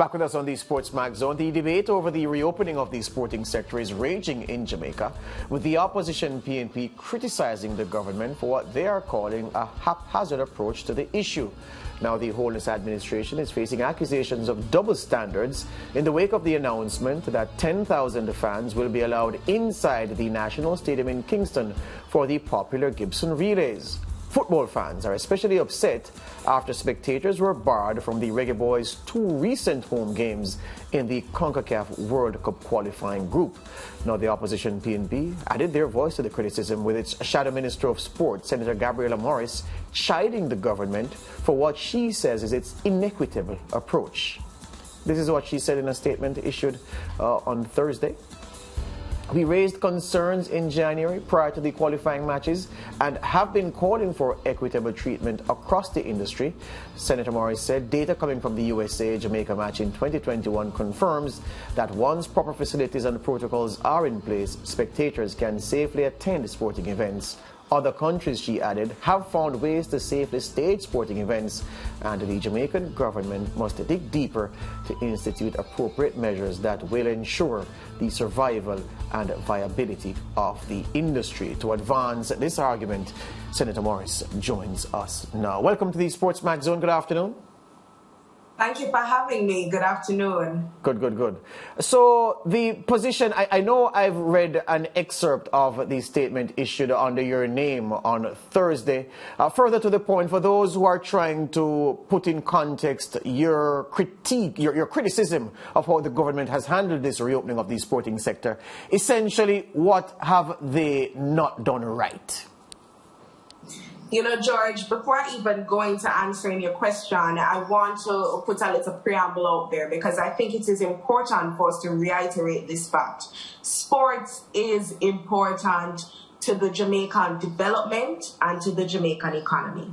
Back with us on the SportsMax Zone, the debate over the reopening of the sporting sector is raging in Jamaica, with the opposition PNP criticizing the government for what they are calling a haphazard approach to the issue. Now, the Holness administration is facing accusations of double standards in the wake of the announcement that 10,000 fans will be allowed inside the National Stadium in Kingston for the popular Gibson Relays. Football fans are especially upset after spectators were barred from the Reggae Boys' 2 recent home games in the CONCACAF World Cup qualifying group. Now, the opposition PNP added their voice to the criticism, with its Shadow Minister of Sport, Senator Gabriela Morris, chiding the government for what she says is its inequitable approach. This is what she said in a statement issued on Thursday. We raised concerns in January prior to the qualifying matches and have been calling for equitable treatment across the industry. Senator Morris said data coming from the USA-Jamaica match in 2021 confirms that once proper facilities and protocols are in place, spectators can safely attend sporting events. Other countries, she added, have found ways to safely stage sporting events, and the Jamaican government must dig deeper to institute appropriate measures that will ensure the survival and viability of the industry. To advance this argument, Senator Morris joins us now. Welcome to the SportsMax Zone. Good afternoon. Thank you for having me. Good afternoon. Good. So the position, I know I've read an excerpt of the statement issued under your name on Thursday. Further to the point, for those who are trying to put in context your critique, your criticism of how the government has handled this reopening of the sporting sector, essentially, what have they not done right? You know, George, before I even go into answering your question, I want to put a little preamble out there because I think it is important for us to reiterate this fact. Sports is important to the Jamaican development and to the Jamaican economy.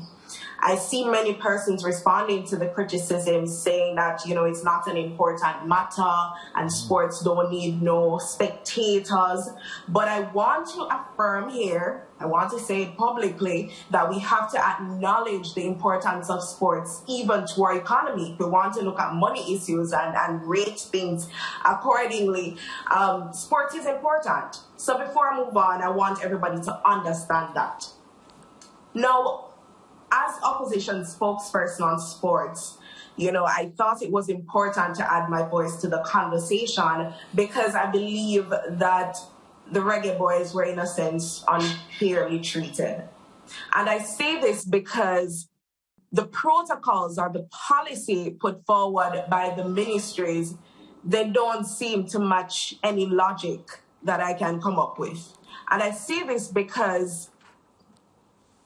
I see many persons responding to the criticism saying that, you know, it's not an important matter and sports don't need no spectators. But I want to affirm here, I want to say it publicly, that we have to acknowledge the importance of sports even to our economy. If we want to look at money issues and rate things accordingly, sports is important. So before I move on, I want everybody to understand that. Now, as opposition spokesperson on sports, you know, I thought it was important to add my voice to the conversation because I believe that the Reggae Boys were, in a sense, unfairly treated. And I say this because the protocols or the policy put forward by the ministries, they don't seem to match any logic that I can come up with. And I say this because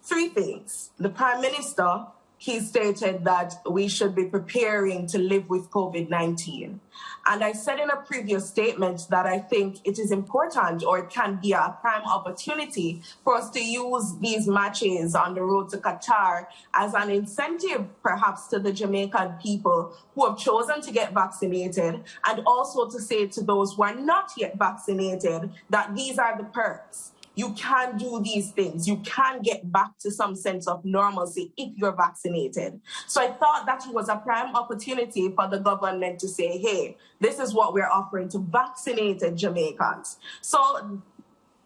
3 things. The Prime Minister, he stated that we should be preparing to live with COVID-19. And I said in a previous statement that I think it is important, or it can be a prime opportunity for us to use these matches on the road to Qatar as an incentive, perhaps, to the Jamaican people who have chosen to get vaccinated, and also to say to those who are not yet vaccinated that these are the perks. You can do these things. You can get back to some sense of normalcy if you're vaccinated. So I thought that it was a prime opportunity for the government to say, hey, this is what we're offering to vaccinated Jamaicans. So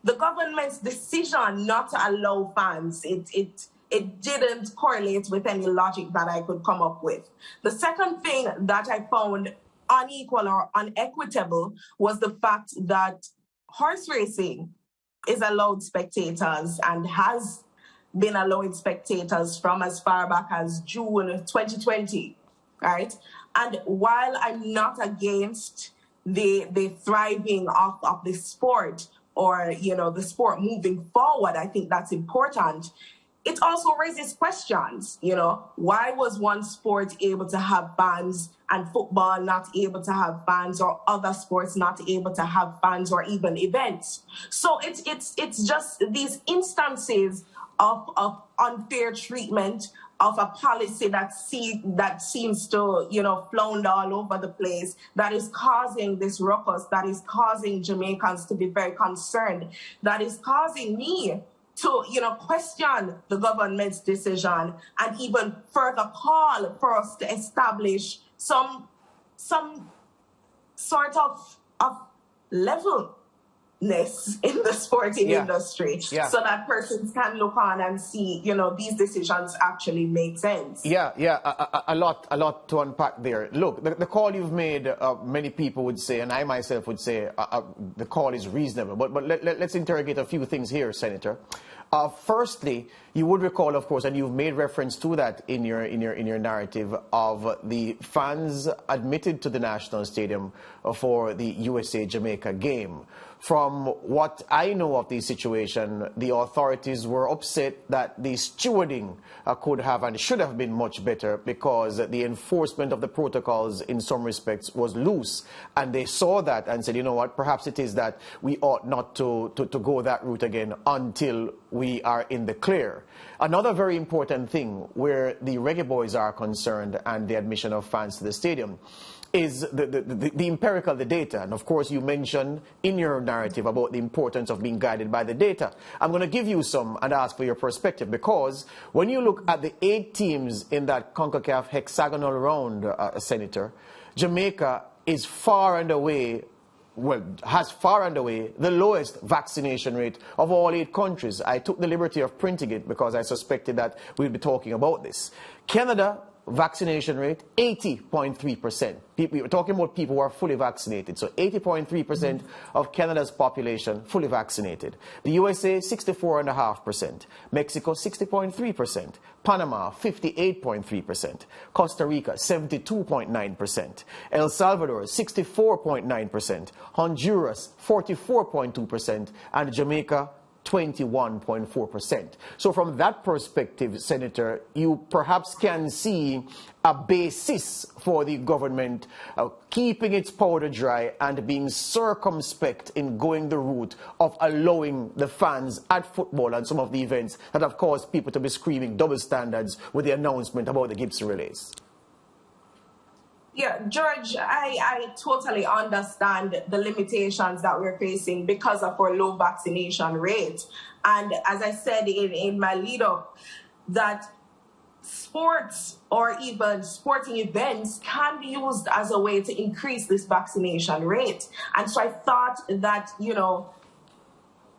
the government's decision not to allow fans, it didn't correlate with any logic that I could come up with. The second thing that I found unequal or unequitable was the fact that horse racing is allowed spectators and has been allowing spectators from as far back as June 2020, right? And while I'm not against the thriving of the sport or, you know, the sport moving forward, I think that's important. It also raises questions, you know, why was one sport able to have bans and football not able to have bans, or other sports not able to have bans or even events? So it's just these instances of unfair treatment, of a policy that seems to, you know, flounder all over the place, that is causing this ruckus, that is causing Jamaicans to be very concerned, that is causing me to, you know, question the government's decision and even further call for us to establish some some sort of levelness in the sporting industry, so that persons can look on and see, these decisions actually make sense. A lot to unpack there. Look, the call you've made, many people would say, and I myself would say, the call is reasonable. But let's interrogate a few things here, Senator. Firstly, you would recall, of course, and you've made reference to that in your narrative, of the fans admitted to the National Stadium for the USA-Jamaica game. From what I know of the situation, the authorities were upset that the stewarding could have and should have been much better, because the enforcement of the protocols in some respects was loose. And they saw that and said, you know what, perhaps it is that we ought not to go that route again until we are in the clear. Another very important thing where the Reggae Boys are concerned and the admission of fans to the stadium is the empirical, the data. And of course, you mentioned in your narrative about the importance of being guided by the data. I'm going to give you some and ask for your perspective, because when you look at the 8 teams in that CONCACAF hexagonal round, Senator, Jamaica is far and away, has far and away the lowest vaccination rate of all 8 countries. I took the liberty of printing it because I suspected that we'd be talking about this. Canada, vaccination rate 80.3%. We were talking about people who are fully vaccinated. So 80.3% of Canada's population fully vaccinated. The USA 64.5%. Mexico 60.3%. Panama 58.3%. Costa Rica 72.9%. El Salvador 64.9%. Honduras 44.2%. And Jamaica 21.4%. So from that perspective, Senator, you perhaps can see a basis for the government keeping its powder dry and being circumspect in going the route of allowing the fans at football and some of the events that have caused people to be screaming double standards with the announcement about the Gibson relays. Yeah, George, I totally understand the limitations that we're facing because of our low vaccination rate. And as I said in my lead-up, that sports or even sporting events can be used as a way to increase this vaccination rate. And so I thought that,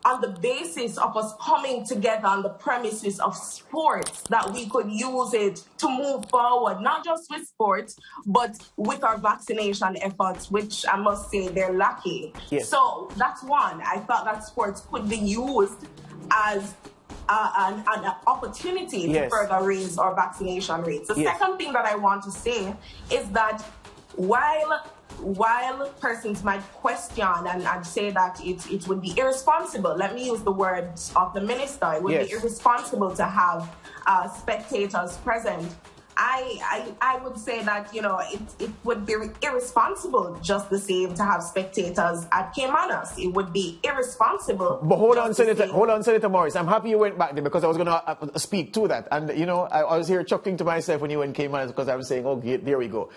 on the basis of us coming together on the premises of sports, that we could use it to move forward, not just with sports, but with our vaccination efforts, which I must say they're lacking. Yes. So that's one. I thought that sports could be used as an opportunity to further raise our vaccination rates. The second thing that I want to say is that while persons might question and say that it would be irresponsible, let me use the words of the minister, it would be irresponsible to have spectators present. I would say that, it would be irresponsible just the same to have spectators at Caymanas. It would be irresponsible. But hold on, Senator Morris. I'm happy you went back there because I was going to speak to that. And, I was here chuckling to myself when you went Caymanas because I was saying, oh, there we go.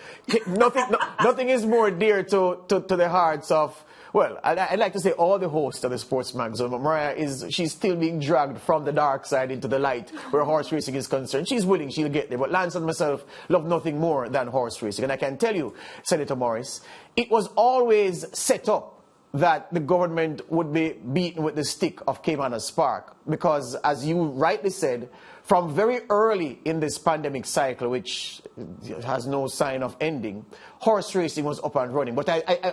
Nothing is more dear to the hearts of, well, I'd like to say all the hosts of the SportsMax Zone, but Mariah she's still being dragged from the dark side into the light where horse racing is concerned. She's willing, she'll get there. But Lance and myself love nothing more than horse racing. And I can tell you, Senator Morris, it was always set up that the government would be beaten with the stick of Caymanas Park. Because, as you rightly said, from very early in this pandemic cycle, which has no sign of ending, horse racing was up and running. But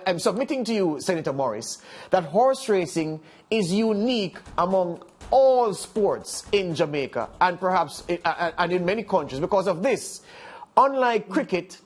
I'm submitting to you, Senator Morris, that horse racing is unique among all sports in Jamaica and perhaps and in many countries because of this. Unlike cricket,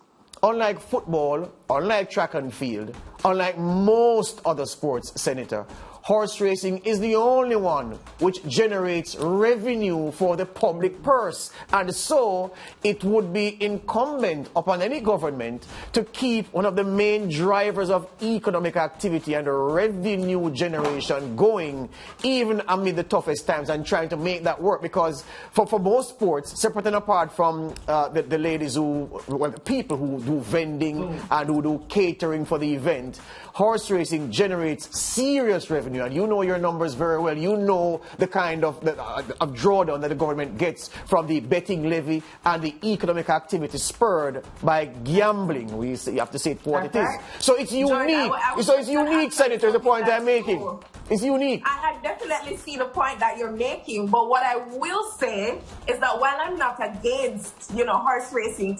unlike football, unlike track and field, unlike most other sports, Senator, horse racing is the only one which generates revenue for the public purse. And so it would be incumbent upon any government to keep one of the main drivers of economic activity and revenue generation going even amid the toughest times and trying to make that work. Because for most sports, separate and apart from the ladies the people who do vending and who do catering for the event, horse racing generates serious revenue. revenue, and you know your numbers very well. You know the kind of drawdown that the government gets from the betting levy and the economic activity spurred by gambling. You have to say it for what it is. So it's unique. So it's unique, Senator, the point I'm making. It's unique. I definitely see the point that you're making, but what I will say is that while I'm not against, horse racing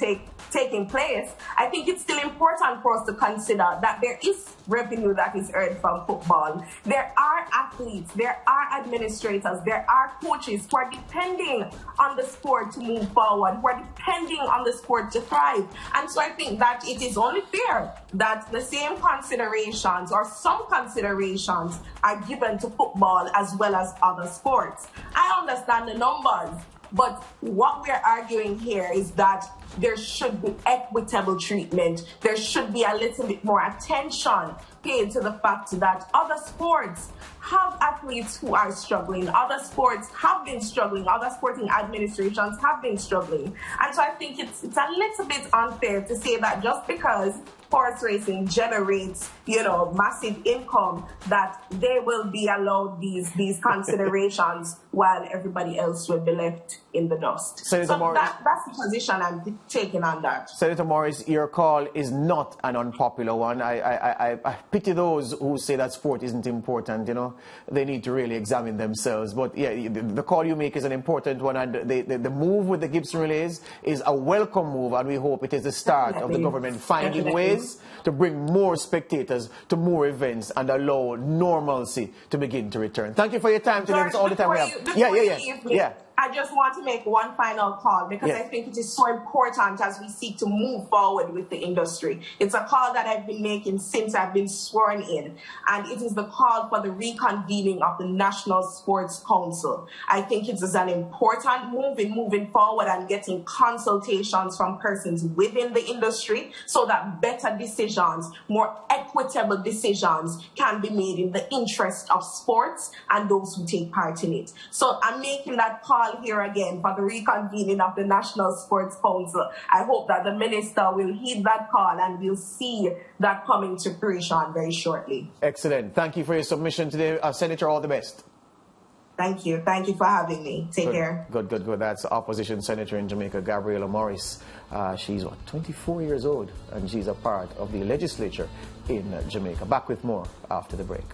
taking place, I think it's still important for us to consider that there is revenue that is earned from football. There are athletes, there are administrators, there are coaches who are depending on the sport to move forward, who are depending on the sport to thrive. And so I think that it is only fair that the same considerations or some considerations are given to football as well as other sports. I understand the numbers, but what we're arguing here is that there should be equitable treatment. There should be a little bit more attention paid to the fact that other sports have athletes who are struggling. Other sports have been struggling. Other sporting administrations have been struggling. And so I think it's a little bit unfair to say that just because horse racing generates, massive income, that they will be allowed these considerations while everybody else will be left in the dust. Senator Morris, that's the position I'm taking on that. Senator Morris, your call is not an unpopular one. I pity those who say that sport isn't important. They need to really examine themselves. But yeah, the call you make is an important one, and the move with the Gibson relays is a welcome move, and we hope it is the start of the government finding ways to bring more spectators to more events and allow normalcy to begin to return. Thank you for your time today. That's all the time we have. Yeah. I just want to make one final call because I think it is so important as we seek to move forward with the industry. It's a call that I've been making since I've been sworn in, and it is the call for the reconvening of the National Sports Council. I think it is an important move in moving forward and getting consultations from persons within the industry so that better decisions, more equitable decisions can be made in the interest of sports and those who take part in it. So I'm making that call here again for the reconvening of the National Sports Council. I hope that the minister will heed that call and we'll see that coming to fruition very shortly. Excellent. Thank you for your submission today. Senator, all the best. Thank you. Thank you for having me. Take care. Good. That's Opposition Senator in Jamaica, Gabriela Morris. She's 24 years old, and she's a part of the legislature in Jamaica. Back with more after the break.